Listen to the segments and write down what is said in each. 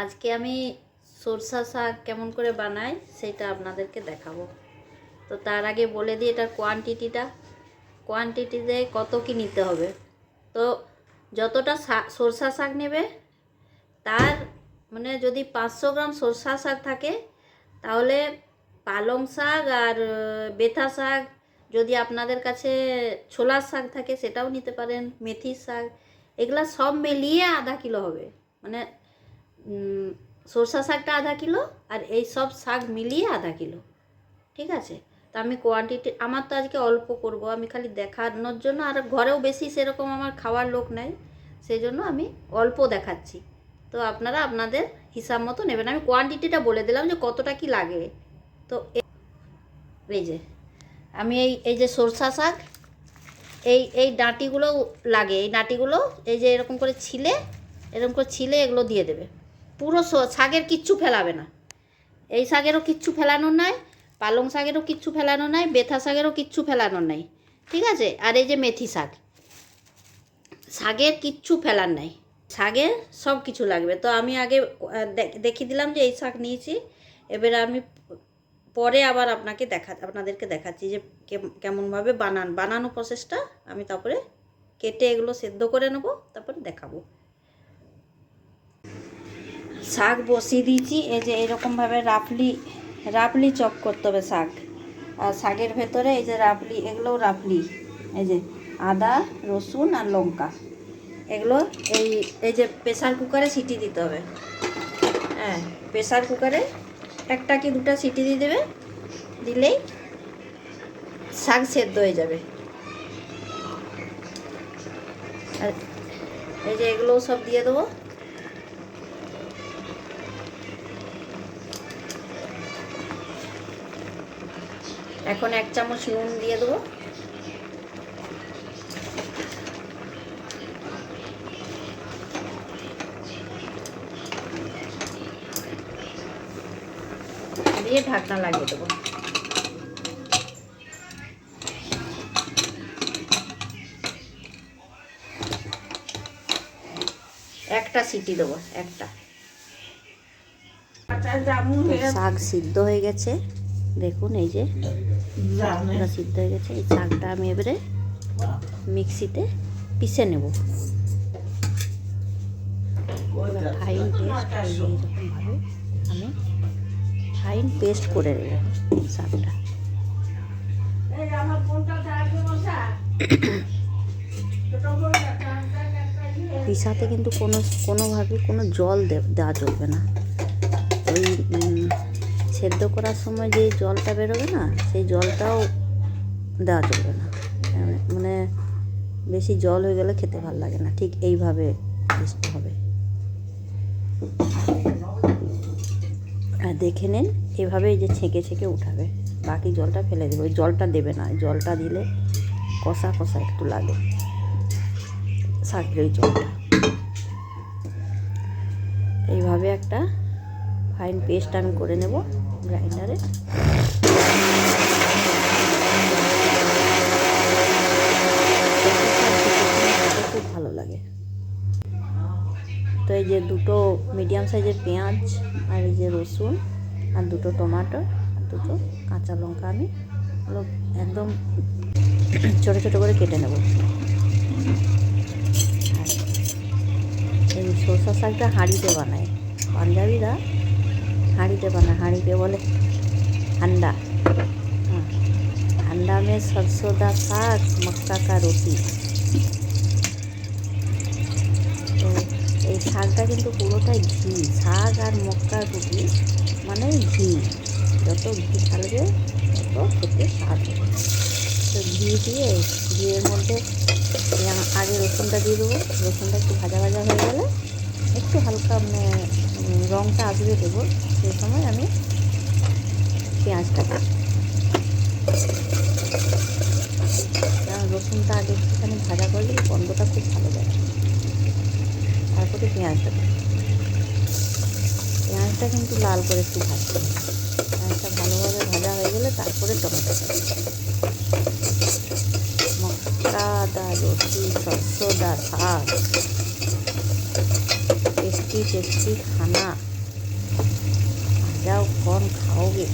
আজকে আমি সরষা শাক কেমন করে বানাই সেটা আপনাদেরকে দেখাবো। তো তার আগে বলে দিই এটার কোয়ান্টিটিতে কত কি নিতে হবে। তো যতটা সরষা শাক নেবে তার মানে যদি 500 গ্রাম সরষা শাক থাকে তাহলে পালং শাক আর বেথা শাক, যদি আপনাদের কাছে ছোলার শাক থাকে সেটাও নিতে পারেন, মেথির শাক, এগুলা সব মিলিয়ে আধা কিলো হবে। মানে সরষা শাকটা আধা কিলো আর এই সব শাক মিলিয়ে আধা কিলো, ঠিক আছে। তো আমি কোয়ান্টিটি, আমার তো আজকে অল্প করব, আমি খালি দেখানোর জন্য, আর ঘরেও বেশি সেরকম আমার খাওয়ার লোক নাই, সেই জন্য আমি অল্প দেখাচ্ছি। তো আপনারা আপনাদের হিসাব মতো নেবেন। আমি কোয়ান্টিটিটা বলে দিলাম যে কতটা কি লাগে। তো এই যে আমি এই যে সরষা শাক, এই ডাঁটিগুলো লাগে, এই ডাঁটিগুলো এই যে এরকম করে ছিলে এগুলো দিয়ে দেবে। পুরো শাকের কিচ্ছু ফেলাবে না, এই শাকেরও কিচ্ছু ফেলানোর নাই, পালং শাকেরও কিচ্ছু ফেলানো নাই, বেথা শাকেরও কিচ্ছু ফেলানোর নাই, ঠিক আছে। আর এই যে মেথি শাকের কিচ্ছু ফেলার নাই, শাকের সব কিছু লাগবে। তো আমি আগে দেখিয়ে দিলাম যে এই শাক নিয়েছি, এবারে আমি পরে আবার আপনাদেরকে দেখাচ্ছি যে কেমনভাবে বানানো প্রসেসটা আমি তারপরে কেটে এগুলো সেদ্ধ করে নেব, তারপরে দেখাবো। শাক বসিয়ে দিয়েছি, এই যে এরকমভাবে রাফলি চপ করতে হবে শাক। আর শাকের ভেতরে এই যে এগুলোও রাফলি, এই যে আদা রসুন আর লঙ্কা, এগুলো এই যে প্রেসার কুকারে সিটি দিতে হবে। হ্যাঁ, প্রেসার কুকারে একটা কি দুটা সিটি দিয়ে দেবে, দিলেই শাক সেদ্ধ হয়ে যাবে। আর এই যে এগুলোও সব দিয়ে দেবো। এখন 1 চামচ নুন দিয়ে দেবো। দিয়ে ঢাকনা লাগিয়ে দেবো। একটা সিটি দেবো, একটা। শাক সিদ্ধ হয়ে গেছে, দেখুন এই যে শাকটা সিদ্ধ হয়ে গেছে। এই শাকটা আমি এবারে মিক্সিতে পিষে নেব, ফাইন পেস্ট। এইরকমভাবে আমি ফাইন পেস্ট করে নেব শাকটা। পিষাতে কিন্তু কোনোভাবে কোনো জল দেওয়া চলবে না। ওই সেদ্ধ করার সময় যে জলটা বেরোবে না, সেই জলটাও দেওয়া চলবে না। মানে বেশি জল হয়ে গেলে খেতে ভালো লাগে না, ঠিক এইভাবে পিষতে হবে। আর দেখে নেন এভাবে, এই যে ছেঁকে উঠাবে, বাকি জলটা ফেলে দেবে। ওই জলটা দেবে না, জলটা দিলে কষা একটু লাগে শাকের ওই জলটা। এইভাবে একটা ফাইন পেস্ট আমি করে নেব গ্রাইন্ডারে। খুব ভালো লাগে। তো এই যে দুটো মিডিয়াম সাইজের পেঁয়াজ আর এই যে রসুন আর দুটো টমাটো আর দুটো কাঁচা লঙ্কা আমি একদম ছোটো ছোটো করে কেটে নেব। এই সরষা শাকটা হাঁড়িতে বানায়, পাঞ্জাবিরা হাঁড়িতে বানায়, হাঁড়িতে বলে হান্ডা। हाँ, हांडा में सरसों दा साग मक्का का रोटी। তো এই শাকটা কিন্তু পুরোটাই ঘি, শাক আর মক্কার রুটি মানে ঘি, যত ঘি ঢালবে তত খেতে স্বাদ হবে। তো ঘিয়ের মধ্যে আগে রসুনটা দিয়ে দেবো। রসুনটা একটু ভাজা হয়ে গেলে, একটু হালকা মানে রঙটা আসবে দেবো, সেই সময় আমি পেঁয়াজটা দেবো। রসুনটা আগে একটুখানি ভাজা করলে গন্ধটা খুব ভালো যায়। তারপরে পেঁয়াজটা কিন্তু লাল করে একটু ভাজতে হবে। পেঁয়াজটা ভালোভাবে ভাজা হয়ে গেলে তারপরে টমেটোটা। মক্কা দা রুটি, सरसों दा साग, टेस्टी खाना। বাজাও কখন খাওগে।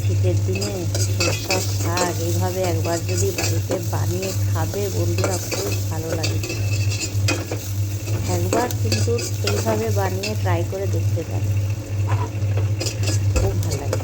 শীতের দিনে সরষার শাক এইভাবে একবার যদি বাড়িতে বানিয়ে খাবে বন্ধুরা, খুব ভালো লাগে। একবার কিন্তু এইভাবে বানিয়ে ট্রাই করে দেখতে পারে, খুব ভালো লাগে।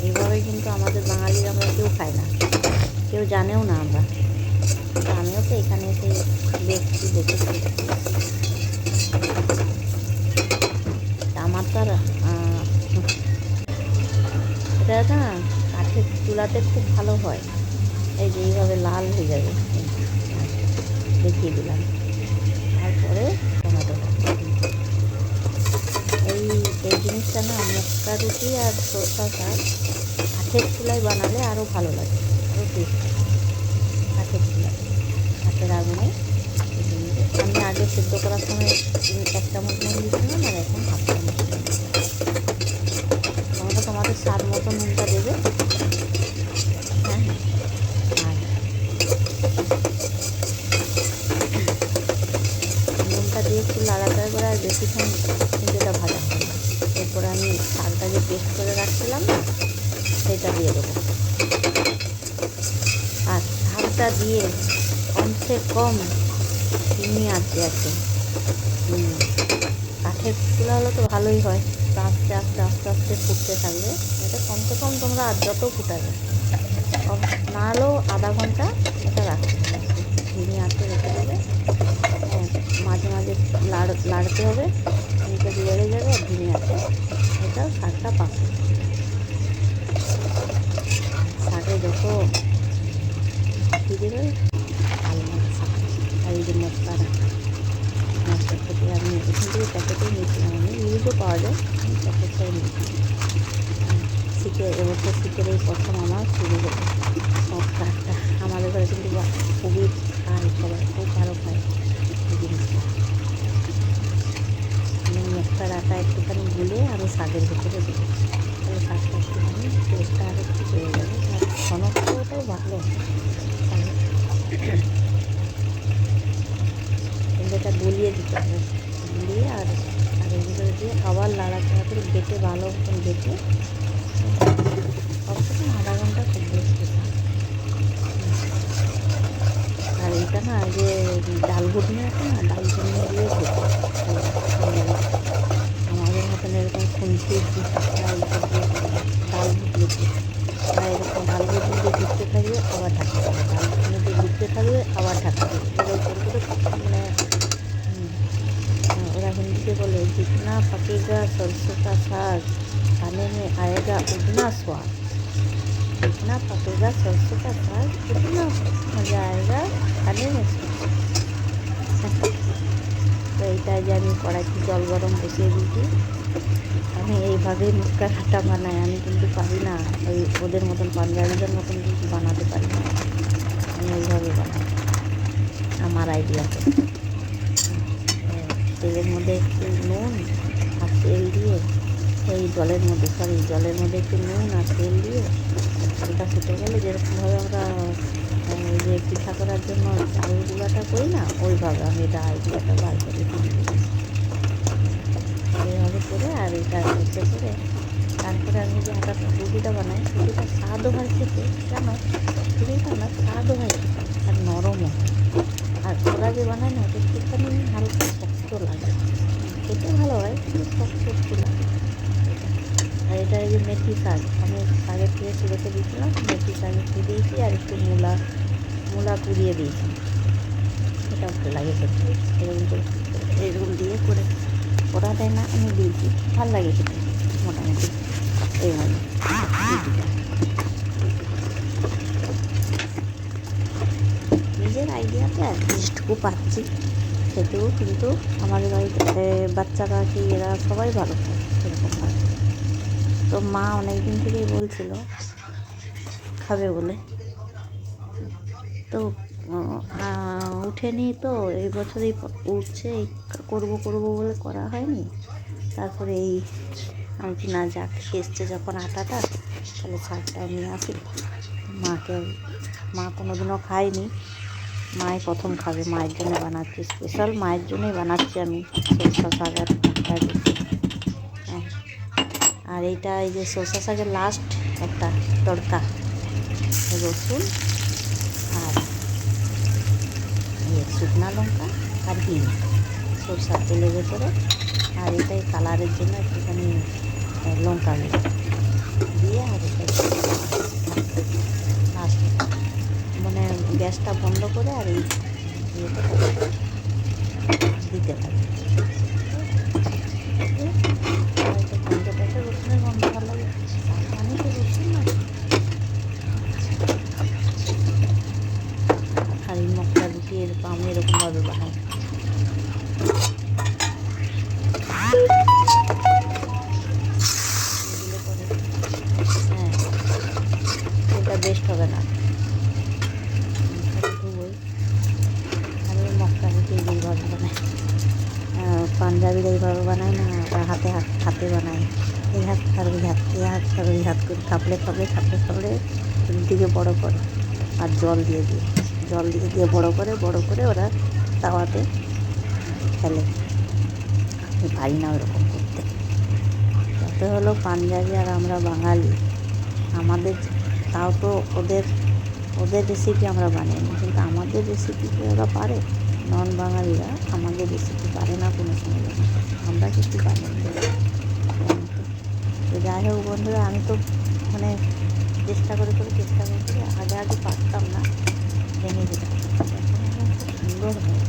এইভাবে কিন্তু আমাদের বাঙালির আমরা কেউ খাই না, কেউ জানেও না আমরা। আমিও তো এখানে এসে দেখছি, দেখেছি। আমার তো আর এটা না কাঠের চুলাতে খুব ভালো হয়। এই যে এইভাবে লাল হয়ে যাবে, দেখিয়ে দিলাম। তারপরে টমেটো, এই জিনিসটা না মক্কা রুটি আর সরষা শাক কাঠের চুলায় বানালে আরও ভালো লাগে, আরও টেস্ট। কাঠের চুলায়, কাঠের আগুনে। আমি আগে সেদ্ধ করার সময় 1 চামচ নুন দিয়েছিলাম, আর এখন 1/2 চামচ নুন দিলাম। তোমরা তোমাদের স্বাদ মতো নুনটা দেবে। হ্যাঁ, আর নুনটা দিয়ে একটু লাড়াচাড়া করে আর বেশিক্ষণ কিন্তু এটা ভাজা হবে না। এরপরে আমি শাকটা যে পেস্ট করে রাখছিলাম না, সেটা দিয়ে দেবো। আর শাকটা দিয়ে কমসে কম চিনি আছে। কাঠের চুলা হলে তো ভালোই হয়, তো আস্তে আস্তে আস্তে আস্তে ফুটতে থাকবে। এটা কমসে কম তোমরা আর যত ফুটাবে, না হলেও আধা ঘন্টা এটা রাখতে হবে, চিনি আছে রেখে দেবে। মাঝে মাঝে লাড়তে হবে, চিনিটা বেড়ে যাবে আর চিনি আছে। এটা শাকটা পাকে, শাকে যত কী দেবে আলমন্ড শাক। আর এই যে মশলা রাখা, মশলা থেকে আমি এখান থেকে প্যাকেটে নিয়েছিলাম, আমি ইউজও পাওয়া যায়, আমি প্যাকেটটাই নিয়েছিলাম। শীতের এবছর শীতের এই প্রথম আমার শুরু হলো সব শাকটা। আমাদের ঘরে কিন্তু খুবই খায়, সবাই খুব ভালো খায় এই জিনিসটা। আমি মশলার আটা একটুখানি গুলে আমি শাকের ভিতরে দেবো, তাহলে শাকটা একটুখানি টেস্টটা আর একটু বেড়ে যাবে, আর ঘনত্বটাও ভালো হয়। কিন্তু এটা গলিয়ে দিতে হবে, গলিয়ে আর শাকের ভিতরে দিয়ে আবার লাড়াচাড়া করে বেটে, ভালো মতন বেটে কমসে কম আধা ঘন্টা খুব বেশি। আর এটা না যে ডাল ঘুটনি আছে না, ডাল ঘুটনি দিয়ে খেতে আমাদের মতন এরকম খুন্তি ডাল ঘুটনি, বা এরকম ডাল ঘুটনি দিয়ে ঘুরতে থাকবে আবার ঢাকতে হবে, ডাল ঘুটনি দিয়ে ঘুরতে থাকবে আবার ঢাকতে হবে। মানে ওরা হিন্দিতে বলে जितना पकेगा सरसों का साग खाने में आएगा उतना स्वाद, जितना पकेगा सरसों का साग उतना मज़ा आएगा खाने में। তো এইটাই যে আমি কড়াইতে জল গরম বসিয়ে দিয়েছি। আমি এইভাবেই মুক্কা ঘাটা বানাই, আমি কিন্তু পারি না ওই ওদের মতন, পাঞ্জাবিদের মতন কিন্তু বানাতে পারি না। আমি এইভাবে বানাই আমার আইডিয়াতে। তেলের মধ্যে একটু নুন আর তেল দিয়ে, এই জলের মধ্যে একটু নুন আর তেল দিয়ে চালটা ফুটে গেলে যেরকমভাবে আমরা ওই যে পিঠা করার জন্য চাল গুঁড়াটা করি না, ওইভাবে আমি এটা আইডিয়াটা বার করে এইভাবে করে। আর এটা করতে করে তারপরে আমি যে রুটিটা বানাই, রুটিটা স্বাদও হয় খেতে, কেন রুটিটা না স্বাদও হয় খেতে আর নরমও হয়। আর ওরা যে বানায় না, ওটা একটুখানি হালকা শক্ত লাগে, খেতে ভালো হয় কিন্তু শক্ত একটু লাগে। আর এটা এই যে মেথি শাক, আমি শাকের থেকে রেখে দিয়েছিলাম, মেথি শাক একটু দিয়েছি আর একটু মূলা কুড়িয়ে দিয়েছি। এটা ভালো লাগে খেতে, এরকম দিয়ে করে করা দেয় না, আমি দিয়েছি, ভালো লাগে খেতে মোটামুটি এইভাবে। নিজের আইডিয়াতে আর যেটুকু পাচ্ছি সেটুকু, কিন্তু আমাদের বাড়িতে বাচ্চারা কি এরা সবাই ভালো খায় এরকমভাবে। তো মা অনেক দিন থেকেই বলছিল খাবে বলে, তো উঠেনি। তো এই বছরই উঠছে, করবো বলে করা হয়নি। তারপরে এই আমি না যাক এসছে যখন আটাটা, তাহলে শাকটাও নিয়ে আসি। মা কোনোদিনও খায়নি, মায়ের প্রথম খাবে, মায়ের জন্য বানাচ্ছি, স্পেশাল মায়ের জন্যই বানাচ্ছি আমি সরষা শাক আর মক্কার রুটি। হ্যাঁ, আর এইটা এই যে সরষা শাকের লাস্ট একটা তড়কা, রসুন আর শুকনো লঙ্কা আর হিং সরষার তেলের ভেতরে, আর এটাই কালারের জন্য একটুখানি লঙ্কা দিয়ে, আর এটা লাস্ট মানে গ্যাসটা বন্ধ করে আর এই ইয়েটা দিতে লাগে। রসুনের গন্ধ ভালো লাগে, মানে তো রসুন না। আর এই মক্কা রুটি এরকম আমি এরকমভাবে বানাই। হ্যাঁ, এটা বেস্ট হবে না। আমি মক্কা রুটি এইভাবে বানাই, পাঞ্জাবিরা এইভাবে বানায় না, হাতে হাতে বানায়, এই হাত আর ওই হাত, এই হাত আর ওই হাত করে থাপড়ে রুটিকে বড়ো করে আর জল দিয়ে বড়ো করে ওরা তাওয়াতে ফেলে। আমি পারি না ওরকম করতে। তাতে হলো পাঞ্জাবি আর আমরা বাঙালি, আমাদের তাও তো ওদের রেসিপি আমরা বানিয়ে নিই, কিন্তু আমাদের রেসিপি কি ওরা পারে? নন বাঙালিরা আমাদের রেসিপি পারে না কোনো সময়, আমরা কিছু বানিয়ে নিই। তো যাই হোক বন্ধুরা, আমি তো মানে চেষ্টা করে আগে পারতাম না, ভেঙে যেতাম, এখন খুব সুন্দর হয়।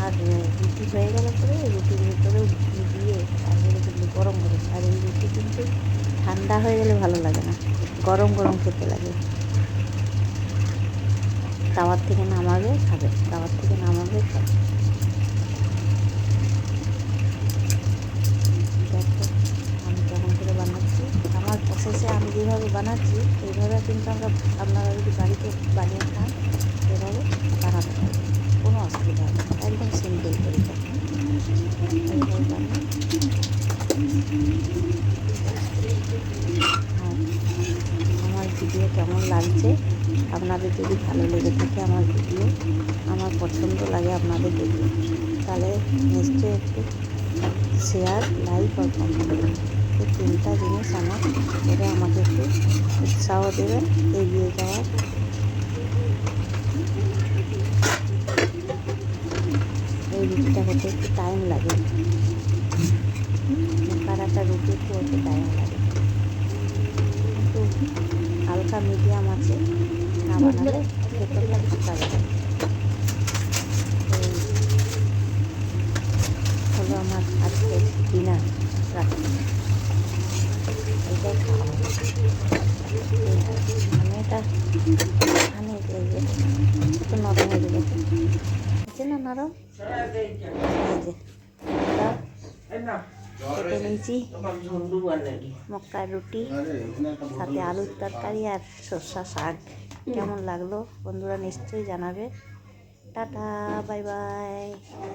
আর রুটি হয়ে গেলে পরে রুটির ভিতরে দিয়ে তারপরে কিন্তু গরম, আর এই রুটি কিন্তু ঠান্ডা হয়ে গেলে ভালো লাগে না, গরম খেতে লাগে। তাওয়ার থেকে নামাবে খাবে। দেখো আমি কেমন করে বানাচ্ছি, আমার প্রসেসে আমি যেভাবে বানাচ্ছি এইভাবে কিন্তু আপনারা যদি বাড়িতে বানিয়ে খান এভাবে বানাতে পারবেন, কোনো অসুবিধা হবে না, একদম সিম্পল করে আমার ভিডিও কেমন লাগছে, আপনাদের যদি ভালো লেগে থাকে আমার ভিডিও, আমার পছন্দ লাগে আপনাদের ভিডিও, তাহলে নিশ্চয়ই একটু শেয়ার, লাইক আর কমেন্ট করবেন। এই তিনটা জিনিস আমার করে আমাকে একটু উৎসাহ দেবেন এগিয়ে যাওয়ার। এই রুটিটা হতে একটু টাইম লাগে, একটা রুটি একটু হতে টাইম লাগে, একটু হালকা মিডিয়াম আছে, না বানালে ভেতরটা ফাঁকা যাবে। হলো আমার আজকের ডিনার রাখি, এইটাই খাওয়া হবে। আমি এটা এখানে একটু নরম হয়ে গেছে, না নরম, এই যে কেটে নিয়েছি মক্কার রুটি, সাথে আলুর তরকারি আর সরষা শাক। কেমন লাগলো বন্ধুরা নিশ্চয়ই জানাবে। Tata, bye bye,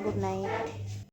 good night.